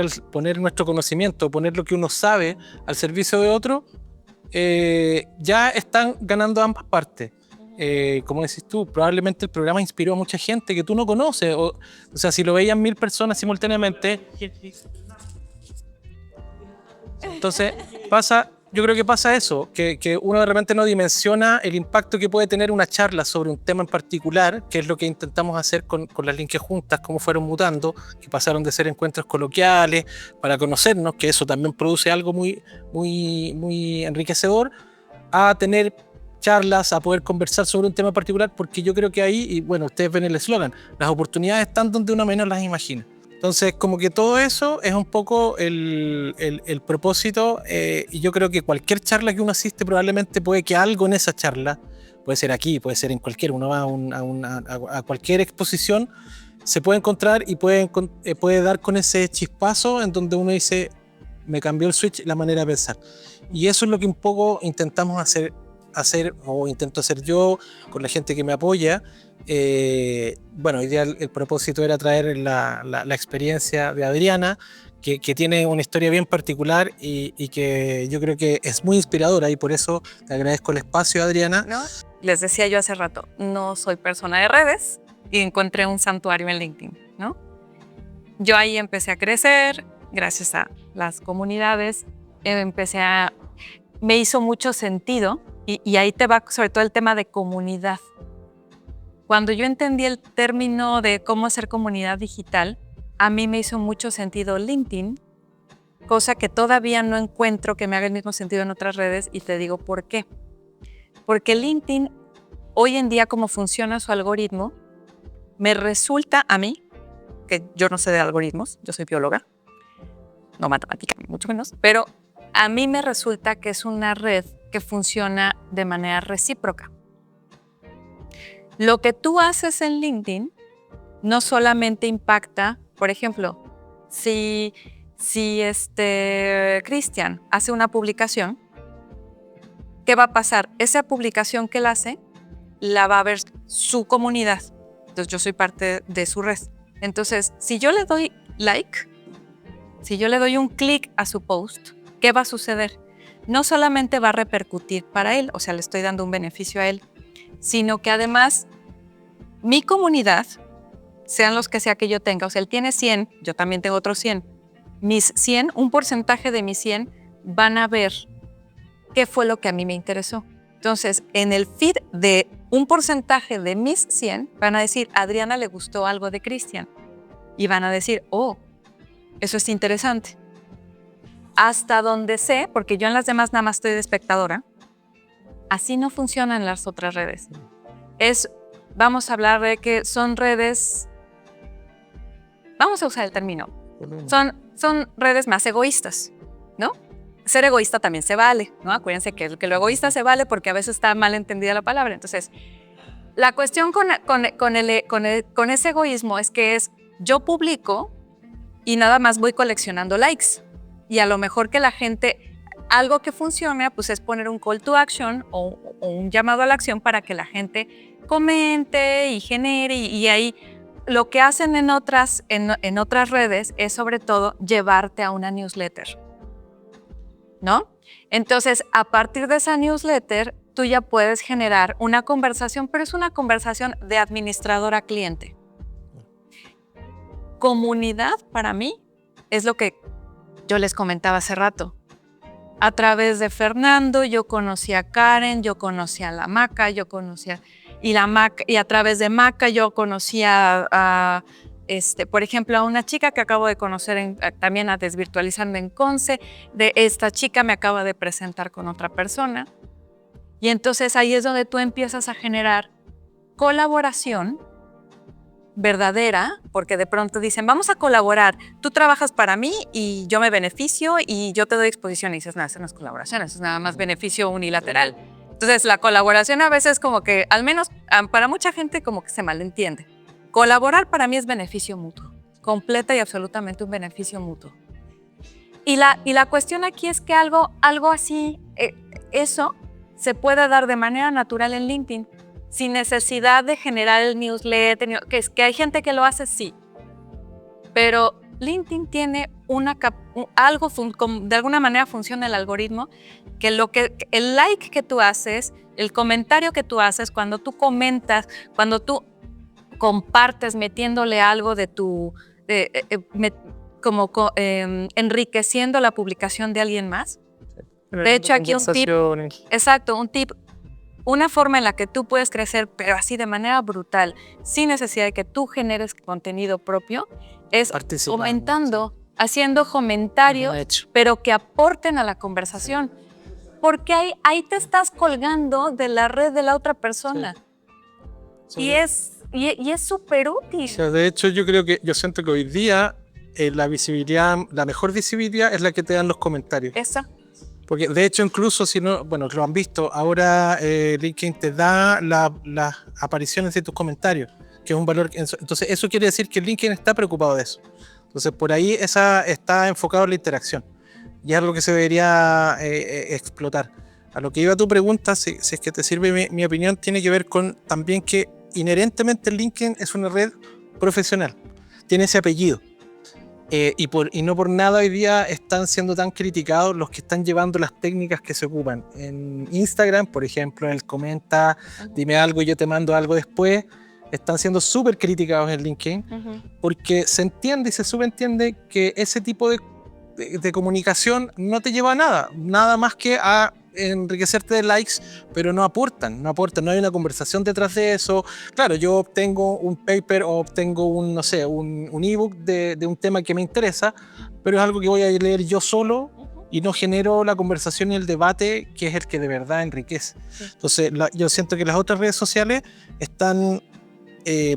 nuestro conocimiento, poner lo que uno sabe al servicio de otro, ya están ganando ambas partes. Como decís tú, probablemente el programa inspiró a mucha gente que tú no conoces, o sea, si lo veían 1000 personas simultáneamente. Entonces yo creo que pasa eso, que uno de repente no dimensiona el impacto que puede tener una charla sobre un tema en particular, que es lo que intentamos hacer con las Linke Juntas, cómo fueron mutando, que pasaron de ser encuentros coloquiales para conocernos, que eso también produce algo muy, muy, muy enriquecedor, a tener charlas, a poder conversar sobre un tema en particular, porque yo creo que ahí, y bueno, ustedes ven el eslogan, las oportunidades están donde uno menos las imagina. Entonces, como que todo eso es un poco el propósito, y yo creo que cualquier charla que uno asiste probablemente puede que algo en esa charla, puede ser aquí, puede ser en cualquier, uno va a cualquier exposición, se puede encontrar y puede dar con ese chispazo en donde uno dice, me cambió el switch, la manera de pensar. Y eso es lo que un poco intentamos hacer o intento hacer yo con la gente que me apoya. Bueno, hoy día el propósito era traer la experiencia de Adriana, que tiene una historia bien particular y que yo creo que es muy inspiradora, y por eso te agradezco el espacio, Adriana. ¿No? Les decía yo hace rato, no soy persona de redes y encontré un santuario en LinkedIn, ¿no? Yo ahí empecé a crecer gracias a las comunidades, me hizo mucho sentido y ahí te va sobre todo el tema de comunidad. Cuando yo entendí el término de cómo hacer comunidad digital, a mí me hizo mucho sentido LinkedIn, cosa que todavía no encuentro que me haga el mismo sentido en otras redes, y te digo por qué. Porque LinkedIn, hoy en día, como funciona su algoritmo, me resulta a mí, que yo no sé de algoritmos, yo soy bióloga, no matemática, mucho menos, pero a mí me resulta que es una red que funciona de manera recíproca. Lo que tú haces en LinkedIn no solamente impacta, por ejemplo, si Cristian hace una publicación, ¿qué va a pasar? Esa publicación que él hace la va a ver su comunidad. Entonces yo soy parte de su red. Entonces, si yo le doy like, si yo le doy un clic a su post, ¿qué va a suceder? No solamente va a repercutir para él, o sea, le estoy dando un beneficio a él, sino que además mi comunidad, sean los que sea que yo tenga, o sea, él tiene 100, yo también tengo otros 100. Mis 100, un porcentaje de mis 100 van a ver qué fue lo que a mí me interesó. Entonces, en el feed de un porcentaje de mis 100 van a decir, a Adriana le gustó algo de Cristian. Y van a decir, oh, eso es interesante. Hasta donde sé, porque yo en las demás nada más estoy de espectadora, así no funcionan las otras redes. Vamos a hablar de que son redes, vamos a usar el término, son redes más egoístas, ¿no? Ser egoísta también se vale, ¿no? Acuérdense que lo egoísta se vale porque a veces está mal entendida la palabra. Entonces, la cuestión con ese egoísmo es que yo publico y nada más voy coleccionando likes. Y a lo mejor que la gente, algo que funcione, pues es poner un call to action o un llamado a la acción para que la gente comente y genere. Y ahí lo que hacen en otras redes es sobre todo llevarte a una newsletter, ¿no? Entonces, a partir de esa newsletter, tú ya puedes generar una conversación, pero es una conversación de administrador a cliente. Comunidad, para mí, es lo que yo les comentaba hace rato. A través de Fernando, yo conocí a Karen, yo conocí a la Maca, y a través de Maca yo conocí por ejemplo, a una chica que acabo de conocer también a Desvirtualizando en Conce. De esta chica me acaba de presentar con otra persona. Y entonces ahí es donde tú empiezas a generar colaboración verdadera, porque de pronto dicen, vamos a colaborar, tú trabajas para mí y yo me beneficio y yo te doy exposición. Y dices, nada, eso no es colaboración, eso es nada más beneficio unilateral. Entonces la colaboración a veces como que, al menos para mucha gente, como que se malentiende. Colaborar para mí es beneficio mutuo, completa y absolutamente un beneficio mutuo. Y la cuestión aquí es que algo así, eso se puede dar de manera natural en LinkedIn, sin necesidad de generar el newsletter, que hay gente que lo hace, sí. Pero LinkedIn tiene algo, de alguna manera funciona el algoritmo, que el like que tú haces, el comentario que tú haces, cuando tú comentas, cuando tú compartes metiéndole algo de enriqueciendo la publicación de alguien más. De hecho, aquí un tip, exacto, un tip, una forma en la que tú puedes crecer, pero así de manera brutal, sin necesidad de que tú generes contenido propio, es comentando, haciendo comentarios, pero que aporten a la conversación. Porque ahí te estás colgando de la red de la otra persona. Sí. Y es súper útil. O sea, de hecho, yo siento que hoy día la mejor visibilidad es la que te dan los comentarios. Esa. Porque de hecho, incluso si no, bueno, lo han visto, ahora LinkedIn te da las apariciones de tus comentarios, que es un valor. Entonces, eso quiere decir que LinkedIn está preocupado de eso. Entonces, por ahí está enfocado en la interacción. Y es algo que se debería explotar. A lo que iba tu pregunta, si es que te sirve mi opinión, tiene que ver con también que inherentemente LinkedIn es una red profesional. Tiene ese apellido. Y no por nada hoy día están siendo tan criticados los que están llevando las técnicas que se ocupan. En Instagram, por ejemplo, él comenta, dime algo y yo te mando algo después. Están siendo súper criticados en LinkedIn porque se entiende y se subentiende que ese tipo de comunicación no te lleva a nada más que a enriquecerte de likes, pero no aportan, no hay una conversación detrás de eso. Claro, yo obtengo un paper o obtengo un ebook de un tema que me interesa, pero es algo que voy a leer yo solo y no genero la conversación y el debate que es el que de verdad enriquece. Entonces, yo siento que las otras redes sociales están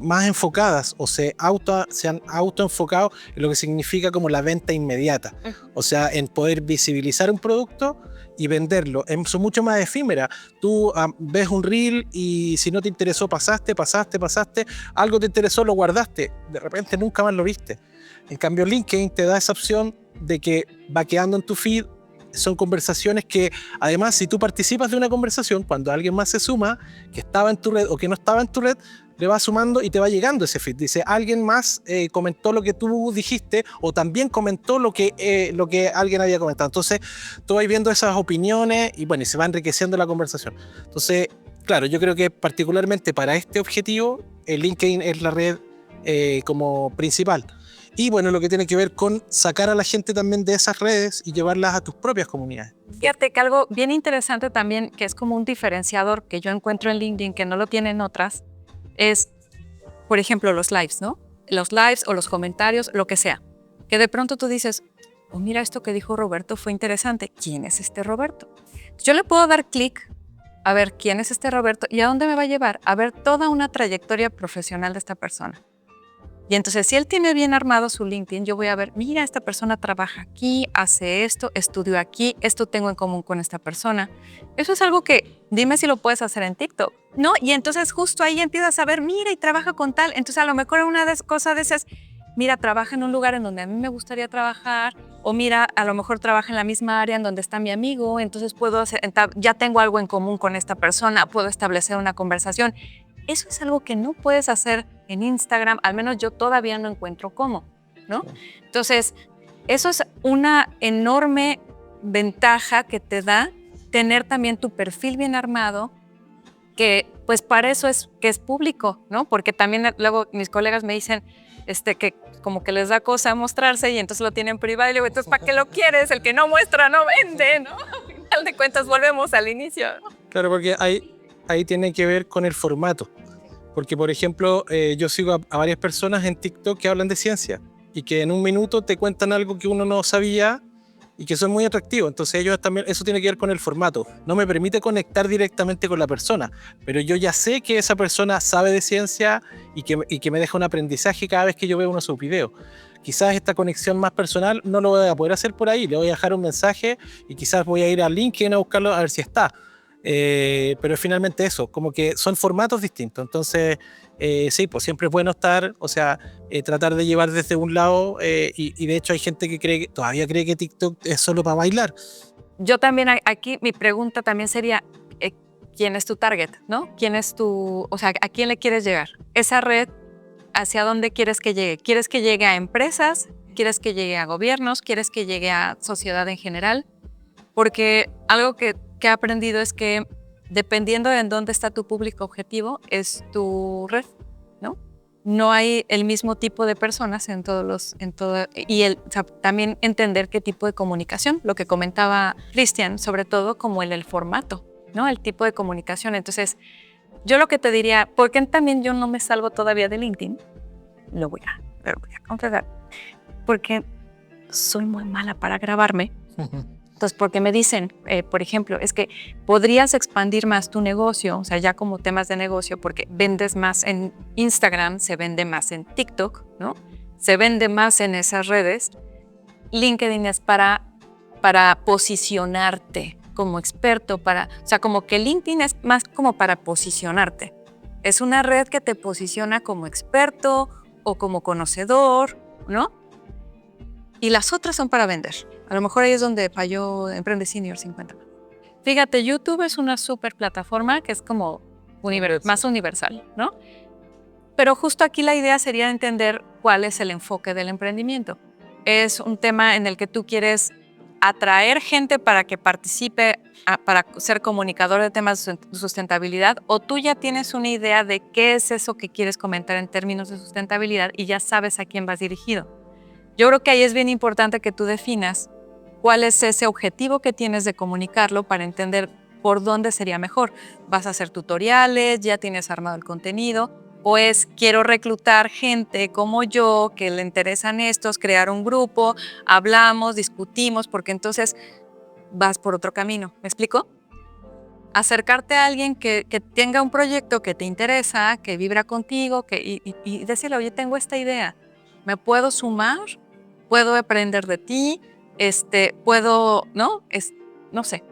más enfocadas o se han autoenfocado en lo que significa como la venta inmediata, o sea, en poder visibilizar un producto y venderlo. Son mucho más efímeras. Tú ves un reel y si no te interesó pasaste, algo te interesó, lo guardaste, de repente nunca más lo viste. En cambio LinkedIn te da esa opción de que va quedando en tu feed. Son conversaciones que, además, si tú participas de una conversación, cuando alguien más se suma, que estaba en tu red o que no estaba en tu red, le va sumando y te va llegando ese feed. Dice, alguien más comentó lo que tú dijiste o también comentó lo que alguien había comentado. Entonces, tú vas viendo esas opiniones y bueno, y se va enriqueciendo la conversación. Entonces, claro, yo creo que particularmente para este objetivo, el LinkedIn es la red como principal. Y bueno, lo que tiene que ver con sacar a la gente también de esas redes y llevarlas a tus propias comunidades. Fíjate que algo bien interesante también, que es como un diferenciador que yo encuentro en LinkedIn que no lo tienen otras, es, por ejemplo, los lives, ¿no? Los lives o los comentarios, lo que sea. Que de pronto tú dices, oh, mira, esto que dijo Roberto fue interesante. ¿Quién es este Roberto? Yo le puedo dar clic a ver quién es este Roberto y a dónde me va a llevar, a ver toda una trayectoria profesional de esta persona. Y entonces, si él tiene bien armado su LinkedIn, yo voy a ver, mira, esta persona trabaja aquí, hace esto, estudió aquí, esto tengo en común con esta persona. Eso es algo que, dime si lo puedes hacer en TikTok, ¿no? Y entonces justo ahí empiezas a ver, mira, y trabaja con tal. Entonces, a lo mejor una cosa de esas, mira, trabaja en un lugar en donde a mí me gustaría trabajar, o mira, a lo mejor trabaja en la misma área en donde está mi amigo, entonces ya tengo algo en común con esta persona, puedo establecer una conversación. Eso es algo que no puedes hacer en Instagram, al menos yo todavía no encuentro cómo, ¿no? Entonces, eso es una enorme ventaja que te da tener también tu perfil bien armado, que pues para eso es que es público, ¿no? Porque también luego mis colegas me dicen que como que les da cosa mostrarse y entonces lo tienen privado y le digo, entonces ¿para qué lo quieres? El que no muestra no vende, ¿no? Al final de cuentas volvemos al inicio, ¿no? Claro, porque ahí tiene que ver con el formato. Porque, por ejemplo, yo sigo a varias personas en TikTok que hablan de ciencia y que en un minuto te cuentan algo que uno no sabía y que son muy atractivos. Entonces ellos también, eso tiene que ver con el formato. No me permite conectar directamente con la persona, pero yo ya sé que esa persona sabe de ciencia y que me deja un aprendizaje cada vez que yo veo uno de sus videos. Quizás esta conexión más personal no lo voy a poder hacer por ahí. Le voy a dejar un mensaje y quizás voy a ir a LinkedIn a buscarlo a ver si está. Pero finalmente eso, como que son formatos distintos. Entonces, sí, pues siempre es bueno estar, o sea, tratar de llevar desde un lado, y de hecho hay gente que todavía cree que TikTok es solo para bailar. Yo también aquí mi pregunta también sería, ¿quién es tu target, no? ¿Quién es o sea, a quién le quieres llegar? Esa red, ¿hacia dónde quieres que llegue? ¿Quieres que llegue a empresas? ¿Quieres que llegue a gobiernos? ¿Quieres que llegue a sociedad en general? Porque algo que he aprendido es que dependiendo de en dónde está tu público objetivo, es tu red, ¿no? No hay el mismo tipo de personas en todos y o sea, también entender qué tipo de comunicación, lo que comentaba Cristian, sobre todo como el formato, ¿no? El tipo de comunicación. Entonces, yo lo que te diría, ¿por qué también yo no me salgo todavía de LinkedIn? Lo voy a confesar, porque soy muy mala para grabarme. Entonces, porque me dicen, por ejemplo, es que podrías expandir más tu negocio, o sea, ya como temas de negocio, porque vendes más en Instagram, se vende más en TikTok, ¿no? Se vende más en esas redes. LinkedIn es para posicionarte como experto, o sea, como que LinkedIn es más como para posicionarte. Es una red que te posiciona como experto o como conocedor, ¿no? Y las otras son para vender. A lo mejor ahí es donde falló Emprende Senior 50. Fíjate, YouTube es una súper plataforma que es como más universal, ¿no? Pero justo aquí la idea sería entender cuál es el enfoque del emprendimiento. Es un tema en el que tú quieres atraer gente para que participe, para ser comunicador de temas de sustentabilidad, o tú ya tienes una idea de qué es eso que quieres comentar en términos de sustentabilidad y ya sabes a quién vas dirigido. Yo creo que ahí es bien importante que tú definas cuál es ese objetivo que tienes de comunicarlo para entender por dónde sería mejor. ¿Vas a hacer tutoriales? ¿Ya tienes armado el contenido? ¿O es quiero reclutar gente como yo que le interesan estos, crear un grupo, hablamos, discutimos, porque entonces vas por otro camino? ¿Me explico? Acercarte a alguien que tenga un proyecto que te interesa, que vibra contigo, y decirle, oye, tengo esta idea, ¿me puedo sumar? ¿Puedo aprender de ti? ¿Puedo, no? No sé.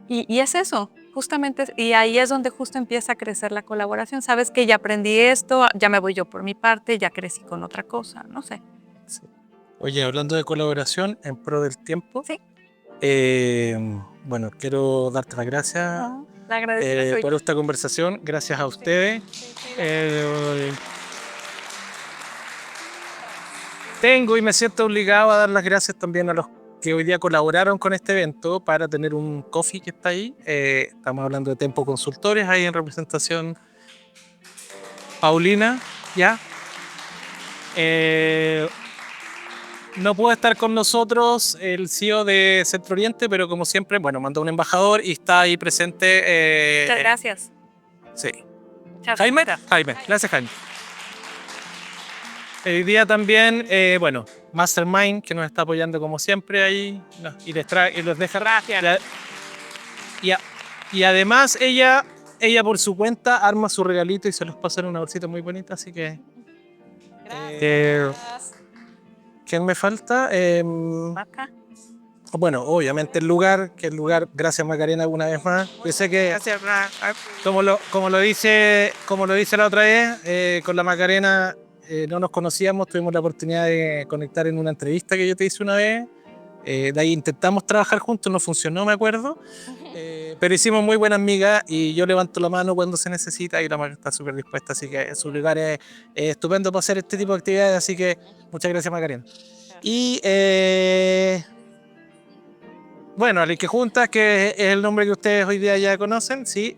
Y es eso, justamente, y ahí es donde justo empieza a crecer la colaboración. Sabes que ya aprendí esto, ya me voy yo por mi parte, ya crecí con otra cosa, no sé. Sí. Oye, hablando de colaboración en pro del tiempo, Sí. bueno, quiero darte las gracias, La agradecida soy por esta conversación. Gracias a ustedes. Eh, Tengo y me siento obligado a dar las gracias también a los que hoy día colaboraron con este evento para tener un coffee que está ahí. Estamos hablando de Tempo Consultores, ahí en representación Paulina, ¿ya? No pudo estar con nosotros el CEO de Centro Oriente, pero como siempre, bueno, mandó un embajador y está ahí presente. Muchas gracias. Sí. Muchas Jaime, gracias. Jaime, gracias Jaime. Hoy día también, bueno, Mastermind, que nos está apoyando como siempre ahí, y les trae, y los deja. Gracias. Y además ella por su cuenta arma su regalito y se los pasa en una bolsita muy bonita, así que... Gracias. ¿Quién me falta? Vaca. Bueno, obviamente el lugar, gracias Macarena una vez más. Yo sé que, Gracias, Vaca. como lo dice la otra vez, con la Macarena no nos conocíamos, tuvimos la oportunidad de conectar en una entrevista que yo te hice una vez. De ahí intentamos trabajar juntos, no funcionó, me acuerdo. Pero hicimos muy buena amiga y yo levanto la mano cuando se necesita y la Maca está súper dispuesta, así que su lugar es estupendo para hacer este tipo de actividades, así que muchas gracias Macarena. Y bueno, Alique Juntas, que es el nombre que ustedes hoy día ya conocen, sí.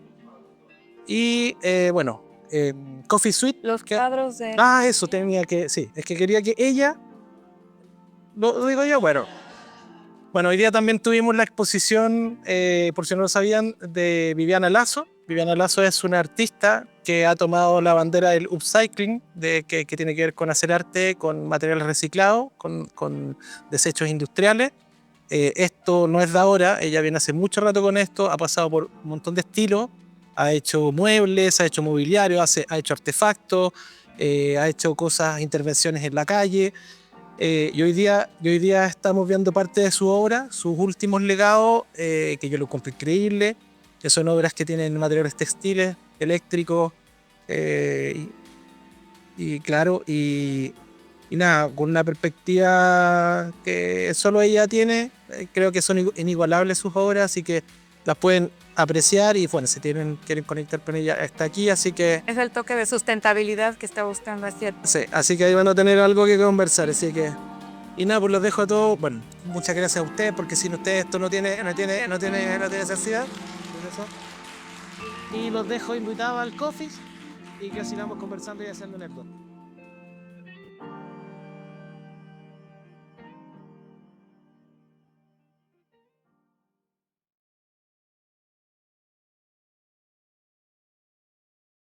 Y bueno, Coffee Suite. Los cuadros de... Ah, eso tenía que, sí, es que quería que ella, lo digo yo, bueno. Bueno, hoy día también tuvimos la exposición, por si no lo sabían, de Viviana Lazo. Viviana Lazo es una artista que ha tomado la bandera del upcycling, que tiene que ver con hacer arte con materiales reciclados, con desechos industriales. Esto no es de ahora, ella viene hace mucho rato con esto, ha pasado por un montón de estilos, ha hecho muebles, ha hecho mobiliario, ha hecho artefactos, ha hecho cosas, intervenciones en la calle. Y hoy día estamos viendo parte de su obra, sus últimos legados, que yo lo encuentro increíble, que son obras que tienen materiales textiles, eléctricos, y claro, y nada, con una perspectiva que solo ella tiene. Creo que son inigualables sus obras, así que las pueden apreciar y bueno, si quieren conectar con ella, está aquí, así que... Es el toque de sustentabilidad que está buscando, es cierto. Sí, así que ahí van a tener algo que conversar, así que... Y nada, pues los dejo a todos. Bueno, muchas gracias a ustedes, porque sin ustedes esto no tiene necesidad. Y los dejo invitados al coffee y que sigamos conversando y haciendo un network.